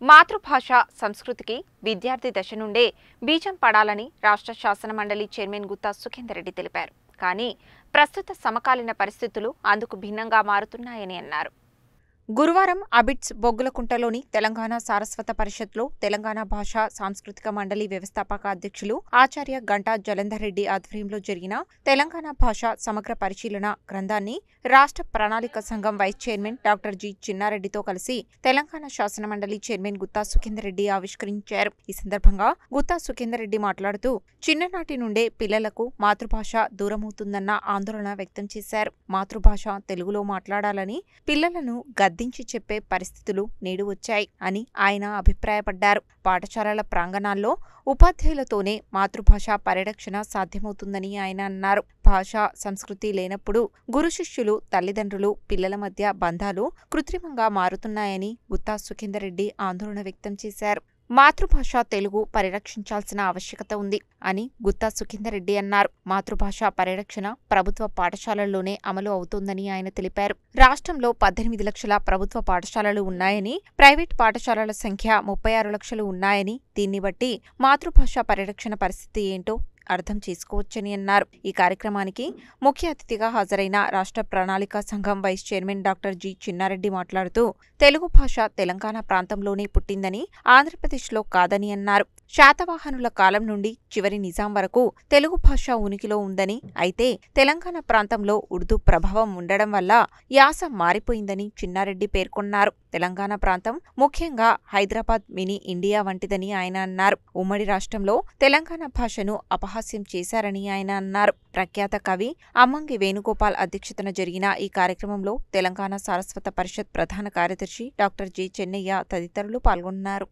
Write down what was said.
మాతృభాష సంస్కృతికి విద్యార్థి దశ నుండే బీజం పడాలని రాష్ట్ర శాసనమండలి చైర్మన్ గుత్తా సుఖేందర్ రెడ్డి తెలిపారు. కానీ ప్రస్తుత సమకాలీన పరిస్థితులు అందుకు భిన్నంగా మారుతున్నాయని అన్నారు. గురువారం అబిడ్స్ బొగ్గులకుంటలోని తెలంగాణ సారస్వత పరిషత్లో తెలంగాణ భాషా సాంస్కృతిక మండలి వ్యవస్థాపక అధ్యక్షులు ఆచార్య గంటా జలంధర్ రెడ్డి ఆధ్వర్యంలో జరిగిన తెలంగాణ భాష సమగ్ర పరిశీలన గ్రంథాన్ని రాష్ట్ర ప్రణాళిక సంఘం వైస్ చైర్మన్ డాక్టర్ జి చిన్నారెడ్డితో కలిసి తెలంగాణ శాసనమండలి చైర్మన్ గుత్తా సుఖేందర్ రెడ్డి ఆవిష్కరించారు. ఈ సందర్భంగా గుత్తా సుఖేందర్ రెడ్డి మాట్లాడుతూ చిన్ననాటి నుండే పిల్లలకు మాతృభాష దూరమవుతుందన్న ఆందోళన వ్యక్తం చేశారు. మాతృభాష తెలుగులో మాట్లాడాలని పిల్లలను గద్దించి చెప్పే పరిస్థితులు నేడు వచ్చాయి అని ఆయన అభిప్రాయపడ్డారు. పాఠశాలల ప్రాంగణాల్లో ఉపాధ్యాయులతోనే మాతృభాష పరిరక్షణ సాధ్యమవుతుందని ఆయన అన్నారు. భాషా సంస్కృతి లేనప్పుడు గురు శిష్యులు, తల్లిదండ్రులు, పిల్లల మధ్య బంధాలు కృత్రిమంగా మారుతున్నాయని గుత్తా సుఖేందర్ రెడ్డి ఆందోళన వ్యక్తం చేశారు. మాతృభాష తెలుగు పరిరక్షించాల్సిన ఆవశ్యకత ఉంది అని గుత్తా సుఖేందర్ రెడ్డి అన్నారు. మాతృభాష పరిరక్షణ ప్రభుత్వ పాఠశాలల్లోనే అమలు అవుతోందని ఆయన తెలిపారు. రాష్ట్రంలో 18 లక్షల ప్రభుత్వ పాఠశాలలు ఉన్నాయని, ప్రైవేట్ పాఠశాలల సంఖ్య 36 లక్షలు ఉన్నాయని, దీన్ని బట్టి మాతృభాష పరిరక్షణ పరిస్థితి ఏంటో అర్థం చేసుకోవచ్చని అన్నారు. ఈ కార్యక్రమానికి ముఖ్య అతిథిగా హాజరైన రాష్ట్ర ప్రణాళిక సంఘం vice chairman doctor G Chinnareddy మాట్లాడుతూ తెలుగు భాష తెలంగాణ ప్రాంతంలోనే పుట్టిందని, ఆంధ్రప్రదేశ్లో కాదని అన్నారు. శాతవాహనుల కాలం నుండి చివరి నిజాం వరకు తెలుగు భాష ఉనికిలో ఉందని, అయితే తెలంగాణ ప్రాంతంలో ఉర్దూ ప్రభావం ఉండడం వల్ల యాస మారిపోయిందని చిన్నారెడ్డి పేర్కొన్నారు. తెలంగాణ ప్రాంతం ముఖ్యంగా హైదరాబాద్ మినీ ఇండియా వంటిదని ఆయన అన్నారు. ఉమ్మడి రాష్ట్రంలో తెలంగాణ భాషను అపహాస్యం చేశారని ఆయన అన్నారు. ప్రఖ్యాత కవి అమ్మంగి వేణుగోపాల్ అధ్యక్షతన జరిగిన ఈ కార్యక్రమంలో తెలంగాణ సారస్వత పరిషత్ ప్రధాన కార్యదర్శి డాక్టర్ జె చెన్నయ్య తదితరులు పాల్గొన్నారు.